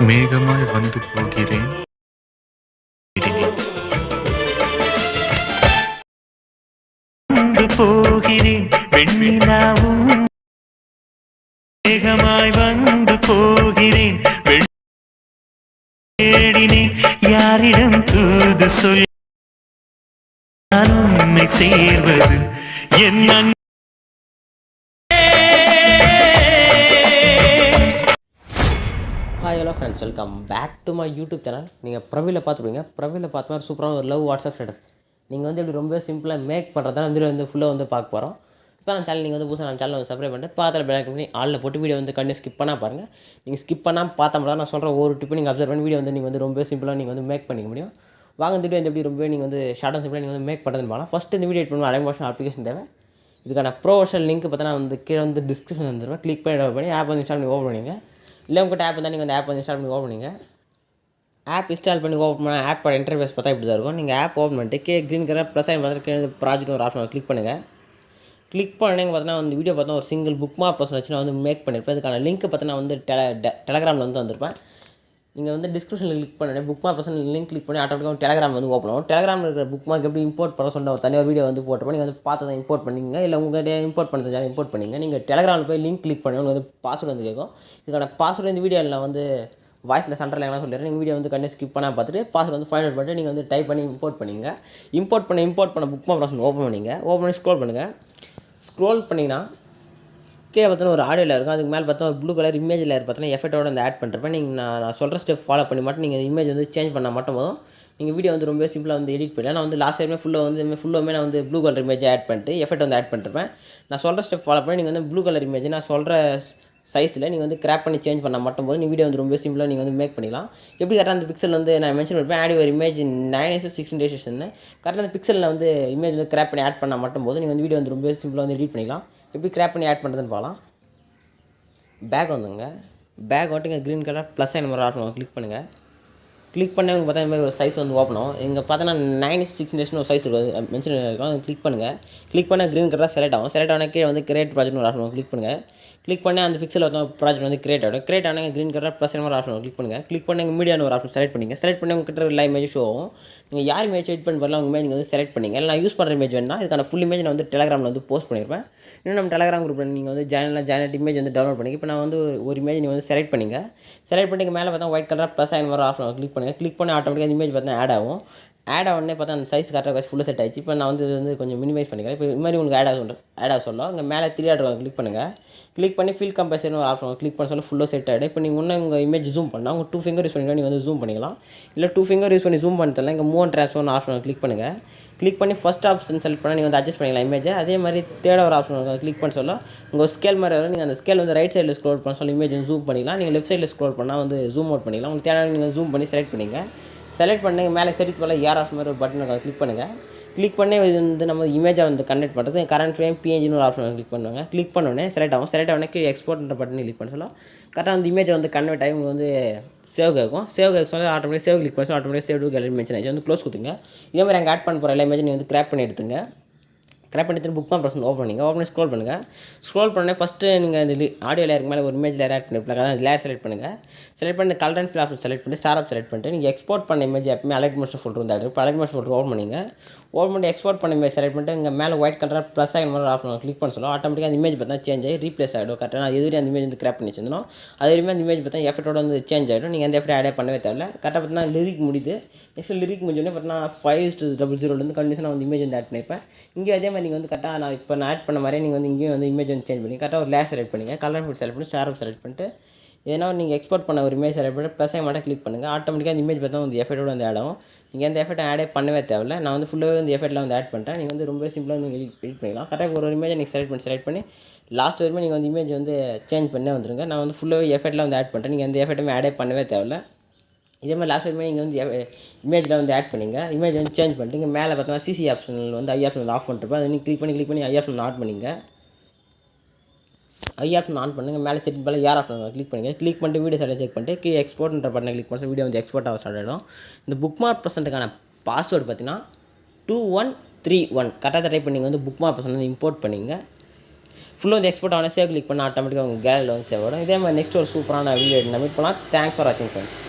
மேகமாய் வந்து போகிறேன் வந்து போகிறேன் வெண்ணிலாவும் மேகமாய் வந்து போகிறேன் தேடினேன் யாரிடம் தூது சொல்லி நான் உன்னை சேர்வது என்ன. Hi hello friends, welcome back to my YouTube channel. நீங்கள் ப்ரொஃபைலில் பார்த்துருப்பீங்க. ப்ரொஃபைலில் பார்த்த மாதிரி சூப்பராக ஒரு லவ் வாட்ஸ்அப் ஸ்டேட்டஸ் நீங்கள் வந்து இப்படி ரொம்ப சிம்பிளாக மேக் பண்ணுறதா வந்து ஃபுல்லாக வந்து பார்க்க போகிறோம். இப்போ நம்ம சேனல் நீங்கள் வந்து புதுசாக நம்ம சேனல் வந்து சப்ஸ்கிரைப் பண்ணிட்டு பார்த்து பெல் ஐக்கன் பண்ணி ஆளில் போட்டு வீடியோ வந்து கண்டிப்பாக ஸ்கிப் பண்ணால் பாருங்கள். நீங்கள் ஸ்கிப் பண்ணால் பார்த்தா மட்டும் நான் சொல்கிற ஒரு டிப்பு நீங்கள் அப்சர்வ் பண்ணி வீடியோ வந்து நீங்கள் வந்து ரொம்ப சிம்பிளாக நீங்கள் வந்து மேக் பண்ணிக்க முடியும். வாங்க இந்த வீடியோ எப்படி ரொம்ப நீங்கள் வந்து ஷார்ட் அண்ட் சிம்பிளாக நீங்கள் வந்து மேக் பண்ணுறதுன்னு பார்க்கலாம். ஃபஸ்ட்டு இந்த வீடியோ எட் பண்ணுவோம். அலைமோஷன் அப்ளிகேஷன் தேவை. இதுக்கான ப்ரொஃபஷனல் லிங்க் பார்த்தா நான் வந்து கீழே வந்து டிஸ்கிரிப்ஷன் வந்துடுவேன். கிளிக் பண்ணி ஆப் வந்து இன்ஸ்டால் பண்ணி ஓப்பன் பண்ணிங்க. இல்லை உங்கள்கிட்ட ஆப் இருந்தால் நீங்கள் வந்து ஆப் வந்து இன்ஸ்டால் பண்ணி ஓப்பன் பண்ணிங்க. ஆப் இன்ஸ்டால் பண்ணி ஓப்பன் பண்ண ஆப்போட இன்டர்ஃபேஸ் பார்த்தா இப்படி தான் இருக்கும். நீங்கள் ஆப் ஓப்பன் பண்ணிட்டு கீழே க்ரீன் கலர் ப்ளஸ் ஆகி பார்த்துட்டு கீழே ப்ராஜெக்ட் ஒரு ஆப்ஷன் கிளிக் பண்ணுங்கள். கிளிக் பண்ணிங்க பார்த்தீங்கன்னா வந்து வீடியோ பார்த்தா ஒரு சிங்கிள் புக் மார்க் ப்ளஸ் வச்சு நான் வந்து மேக் பண்ணியிருப்பேன். இதுக்கான லிங்க் பார்த்தீங்கன்னா வந்து டெலகிராமில் வந்து வந்திருப்பேன். நீங்கள் வந்து டிஸ்கிரிப்ஷனில் கிளிக் பண்ணி book mark plus link click பண்ணி ஆட்டோமேட்டிக்காக டெலகிராம் வந்து ஓப்பன் ஆகும். டெலகிராமில் இருக்கிற புக் மார்க் எப்படி இம்போர்ட் பண்ண சொன்ன ஒரு தனியாக வீடியோ வந்து போட்டுருப்போம். நீங்கள் வந்து பார்த்து தான் இம்போர்ட் பண்ணிங்க. இல்லை உங்கள்கிட்ட இம்போர்ட் பண்ண இம்போர்ட் பண்ணிங்க. நீங்கள் டெலகிராமில் போய் லிங்க் கிளிக் பண்ணி உங்களுக்கு வந்து பாஸ்வேர்டு வந்து கேட்கும். இதுக்கான பாஸ்வேர்டு இந்த வீடியோவில் நான் வந்து வாய்ஸில் சென்டரில் எல்லாம் சொல்லிடுறேன். நீங்கள் வீடியோ வந்து கண்டிப்பாக ஸ்கிப் பண்ணால் பார்த்துட்டு பாஸ்வேர்டு வந்து ஃபைண்ட் அவுட் பண்ணிட்டு நீங்கள் வந்து டைப் பண்ணி இம்போர்ட் பண்ணிங்க. இம்போர்ட் பண்ண புக் மார்க் ப்ளஸ் ஓப்பன் பண்ணிங்க. ஓப்பன் பண்ணி ஸ்க்ரோல் பண்ணுங்கள். ஸ்க்ரோல் பண்ணிங்கன்னா கீழே பார்த்தோன்னா ஒரு ஆடியோவில் இருக்கும். அதுக்கு மேலே பார்த்தா ஒரு ப்ளூ கலர் இமேஜ் லேயர் பார்த்தோன்னா எஃபெக்ட்டோட வந்து ஆட் பண்ணுறப்ப நீங்கள் நான் சொல்கிற ஸ்டெப் ஃபாலோ பண்ணி மட்டும் நீங்கள் இமேஜ் வந்து சேஞ்ச் பண்ணால் மட்டும் போதும். நீங்கள் வீடியோ வந்து ரொம்ப சிம்பிளாக வந்து எடிட் பண்ணலாம். நான் வந்து லாஸ்ட் டைமே ஃபுல்லாக நான் வந்து ப்ளூ கலர் இமேஜ் ஆட் பண்ணிட்டு எஃபெக்ட் வந்து ஆட் பண்ணிருப்பேன். நான் சொல்கிற ஸ்டெப் ஃபாலோ பண்ணி நீங்கள் வந்து ப்ளூ கலர் இமேஜ் நான் சொல்கிற சைஸில் நீங்கள் வந்து கிராப் பண்ணி சேஞ்ச் பண்ணால் மட்டும் போது நீங்கள் வீடியோ வந்து ரொம்ப சிம்பிளாக நீங்கள் வந்து மேக் பண்ணிக்கலாம். எப்படி கரெக்டாக அந்த பிக்சல் வந்து நான் மென்ஷன் பண்ணிருப்பேன். ஆடி ஒரு இமேஜ் 9:16 ரேஷன் கரெக்டாக அந்த பிக்சலில் வந்து இமேஜ் வந்து கிராப் பண்ணி ஆட் பண்ணால் மட்டும் போது நீங்கள் வந்து வீடியோ வந்து ரொம்ப சிம்பிளாக வந்து எடிட் பண்ணிக்கலாம். எப்படி கிராப் பண்ணி ஆட் பண்ணுறதுன்னு பார்க்கலாம். பேக் வந்துங்க. பேக் வந்துட்டு இங்கே க்ரீன் கலர் ப்ளஸ் சைன் மாதிரி ஆப்ஷன் கிளிக் பண்ணுங்கள். கிளிக் பண்ணி உங்களுக்கு பார்த்தா இந்த மாதிரி ஒரு சைஸ் வந்து ஓப்பன் ஆகும். இங்கே பார்த்தோன்னா 9:16 ஒரு சைஸ் இருக்கும் மென்ஷன் இருக்கும். அது கிளிக் பண்ணுங்கள். கிளிக் பண்ணால் க்ரீன் கலராக செலக்ட் ஆகும். செலக்ட் ஆனால் கீழே வந்து கிரியேட் ப்ராஜெக்ட் ஒரு ஆப்ஷன் கிளிக் பண்ணுங்கள். கிளிக் பண்ணி அந்த பிக்சல் வந்து ப்ராஜெக்ட் வந்து கிரியேட் ஆகும். கிரியேட் ஆனால் க்ரீன் கலர் ப்ளஸ் ஒரு ஆப்ஷன் கிளிக் பண்ணுங்கள். கிளிக் பண்ணி மீடியான ஒரு ஆப்ஷன் செலக்ட் பண்ணிங்க. செலக்ட் பண்ணி உங்கள்கிட்ட எல்லா இமேஜ் ஷோ ஆகும். நீங்கள் யார் இமேஜ் எடிட் பண்ணி வரலாம் உங்கள் இமேஜ் நீங்கள் வந்து செலக்ட் பண்ணிங்க. இல்லை நான் யூஸ் பண்ணுற இமேஜ் வேணும்னா இதுக்கான ஃபுல் இமேஜ் நான் வந்து டெலகிராமில் வந்து போஸ்ட் பண்ணியிருப்பேன். இன்னும் நம்ம டெலகிராம் குரூப்பில் நீங்கள் வந்து ஜாயின் இமேஜ் வந்து டவுன்லோட் பண்ணி இப்போ நான் வந்து ஒரு இமேஜ் நீங்கள் வந்து செலக்ட் பண்ணிங்க. செலக்ட் பண்ணி மேலே பார்த்தா ஒயிட் கலர் ப்ளஸ் ஒரு ஆப்ஷன் கிளிக் பண்ணுங்கள். கிளிக் பண்ணி ஆட்டோமேட்டிக்காக இமேஜ் பார்த்தா ஆட் ஆகும். ஆட் ஆகனே பார்த்தா அந்த சைஸ் கரெக்டாக ஃபுல்லாக செட் ஆகிடுச்சு. இப்போ நான் வந்து கொஞ்சம் மினிமைஸ் பண்ணிக்கிறேன். இப்போ இது மாதிரி உங்களுக்கு ஆட் ஆக சொல்லும். இங்கே மேலே 3 ஆட் கிளிக் பண்ணுங்கள். கிளிக் பண்ணி ஃபீல் கம்பேசன் ஒரு ஆப்ஷன் கிளிக் பண்ண சொல்ல ஃபுல்லாக செட் ஆகிடும். இப்போ நீங்கள் இன்னும் உங்கள் இமேஜ் ஜூம் பண்ணால் உங்கள் 2 ஃபிங்கர் யூஸ் பண்ணி நீங்கள் வந்து ஜூம் பண்ணிக்கலாம். இல்லை 2 ஃபிங்கர் யூஸ் பண்ணி ஜூம் பண்ண தெரியல. இங்கே move and transform option click பண்ணுங்கள். கிளிக் பண்ணி ஃபஸ்ட் ஆப்ஷன் செலக்ட் பண்ணால் நீங்கள் வந்து அட்ஜஸ்ட் பண்ணிக்கலாம் இமேஜை. அதே மாதிரி தேர்ட் ஒரு ஆப்ஷன் கிளிக் பண்ண சொல்ல உங்கள் ஸ்கேல் மாதிரி வரும். நீங்கள் அந்த ஸ்கேல் வந்து ரைட் சைடில் ஸ்க்ரோல் பண்ண சொல்ல இமேஜ் ஜூம் பண்ணிக்கலாம். நீங்கள் லெஃப்ட் சைடில் ஸ்க்ரோல் பண்ணால் வந்து ஜூம் அவுட் பண்ணிக்கலாம். உங்களுக்கு தேவையான நீங்கள் ஜூம் பண்ணி செலக்ட் பண்ணிங்க. செலக்ட் பண்ணி மேலே செட்டிங் போல் ஏர் ஆஃப் மாதிரி ஒரு பட்டன் கிளிக் பண்ணுங்கள். கிளிக் பண்ணி இது வந்து நம்ம இமேஜை வந்து கனெக்ட் பண்ணுறது கரண்ட் ஃப்ரேம் பிஎன்ஜின்னு ஒரு ஆப்ஷன் கிளிக் பண்ணுவாங்க. கிளிக் பண்ணோடனே செலக்ட் ஆகும். செலக்ட் ஆகனே எக்ஸ்போர்ட்ன்ற பட்டன் கிளிக் பண்ண சொல்லலாம். கரெக்டாக அந்த இமேஜை வந்து கன்வெர்ட் ஆகி உங்களுக்கு வந்து சேவ் கேட்கும். சேவ் கேட்க சொல்ல ஆட்டோமேட்டிக் சேவ் கிளிக் பண்ணி automatic save to gallery mention ஆகிடுச்சு. வந்து க்ளோஸ் கொடுத்துங்க. இதே மாதிரி அங்கே ஆட் பண்ண போகிற எல்லா இமேஜ் நீங்கள் வந்து கிராப் பண்ணி எடுத்துங்க. கிராப் பண்ணி புக் மார்க் ப்ளஸ் ஓப்பன் பண்ணிங்க. ஓப்பன் பண்ணி ஸ்க்ரோல் பண்ணுங்கள். ஸ்க்ரோல் பண்ணி ஃபஸ்ட்டு நீங்கள் இந்த ஆடியோ லேயருக்கு மேலே ஒரு இமேஜ் லேயர் ஆட் பண்ணிருப்பாங்க. அதான் லேயர் செலக்ட் பண்ணுங்கள். செலக்ட் பண்ணி colour and fill option select பண்ணி ஸ்டார் ஆப் செலக்ட் பண்ணிட்டு நீங்கள் எக்ஸ்போர்ட் பண்ண இமேஜ் எப்பவுமே அலைட் மோஷன் ஃபோல்டர் வந்து இப்போ அலைட் மோஷன் ஃபோல்டர் ஓப்பன் பண்ணிங்க. ஓப்பன் பண்ணி எக்ஸ்போர்ட் பண்ண இமேஜ் செலக்ட் பண்ணிட்டு இங்கே மேலே ஒயிட் கலர் ப்ளஸ் ஆகிற மாதிரி ஆப்ஷன் கிளிக் பண்ண சொல்லுவோம். ஆட்டோமேட்டிக்காக அந்த இமேஜ் பார்த்தா சேஞ்ச் ஆகி ரீப்ளேஸ் ஆகிடும். கரெக்டாக நான் எதுவும் அந்த இமேஜ் வந்து கிராப் பண்ணி வச்சிருந்தோம். அதுவரையுமே அந்த இமேஜ் பார்த்தா எஃபெக்ட்டோட வந்து சேஞ்ச் ஆகிடும். நீங்கள் எந்த எஃபெக்ட் ஆடே பண்ணவே தேவையில்ல. கரெக்டாக பார்த்தீங்கன்னா லிரிக் முடியுது. நெக்ஸ்ட் லிரிக் முடிஞ்சோடனே பார்த்தீங்கன்னா 5:00 கண்டிஷனாக வந்து இமேஜ் வந்து ஆட் பண்ணிப்பேன். இங்கே அதே மாதிரி நீங்கள் வந்து கரெக்டாக நான் இப்போ நான் ஆட் பண்ண மாதிரி நீங்கள் வந்து இங்கேயும் வந்து இமேஜ் வந்து சேஞ்ச் பண்ணி கரெக்டாக ஒரு லேயர் செலக்ட் பண்ணிங்க. கலர் ஃபீல்ட் செலக்ட் பண்ணி ஸ்டார் செலக்ட் பண்ணிட்டு ஏன்னா நீங்கள் எக்ஸ்போர்ட் பண்ண ஒரு இமேஜ் செலக்ட் பண்ணி ப்ளஸ் மட்டும் கிளிக் பண்ணுங்கள். ஆட்டோமேட்டிக்காக அந்த இமேஜ் பார்த்தா வந்து எஃபெக்ட்டோட வந்து ஆட் ஆகும். நீங்கள் எந்த எஃபெக்ட் ஆடே பண்ணவே தேவையில்ல. நான் வந்து ஃபுல்லாகவே வந்து எஃபெக்ட்டில் வந்து ஆட் பண்ணிட்டேன். நீங்கள் வந்து ரொம்ப சிம்பிளாக வந்து எடிட் பண்ணிக்கலாம். கரெக்டாக ஒரு இமேஜை நீங்கள் செலக்ட் பண்ணி லாஸ்ட் வரைக்கும் நீங்கள் வந்து இமேஜ் வந்து சேஞ்ச் பண்ணே வந்துருங்க. நான் வந்து ஃபுல்லாகவே எஃபெக்ட்டில் வந்து ஆட் பண்ணிட்டேன். நீங்கள் எந்த எஃபெக்ட்டுமே ஆடே பண்ணவே தேவையில்ல. இதே மாதிரி லாஸ்ட் வரைக்கும் நீங்கள் வந்து இமேஜில் வந்து ஆட் பண்ணிங்க. இமேஜ் வந்து சேஞ்ச் பண்ணிட்டு இங்கே மேலே பார்த்தோன்னா சிசி ஆப்ஷன் வந்து ஐ ஆப்ஷன் ஆஃப் பண்ணிருப்பேன். அதை நீங்கள் கிளிக் பண்ணி ஐ ஆப்ஷன் ஆட் பண்ணிங்க. ஐ ஆப்ஷன் ஆன் பண்ணுங்கள். மேலே செட்டிங் போல் ஏர் ஆப்ஷன் கிளிக் பண்ணுங்கள். கிளிக் பண்ணிட்டு வீடியோ செலக்ட் செக் பண்ணிட்டு கீழே எக்ஸ்போர்ட்ன்ற பட்டனை கிளிக் பண்ணி வீடியோ வந்து எக்ஸ்போர்ட் ஆக ஸ்டார்ட் ஆகிடும். இந்த புக் மார்க் ப்ரெசென்ட்டுக்கான பாஸ்வேர்டு பார்த்தீங்கன்னா 2131 கரெக்டாக டைப் பண்ணி வந்து புக் மார்க் ப்ரெசென்ட் வந்து இம்போர்ட் பண்ணிங்க. ஃபுல்லாக வந்து எக்ஸ்போர்ட் ஆனால் சேவ் கிளிக் பண்ணால் ஆட்டோமேட்டிக்காக உங்கள் கேலரியில் வந்து சேவ் ஆகும். இதே மாதிரி நெக்ஸ்ட் ஒரு சூப்பரான வீடியோ நம்ம மீட் பண்ணலாம். தேங்க்ஸ் ஃபார் வாட்சிங் ஃப்ரெண்ட்ஸ்.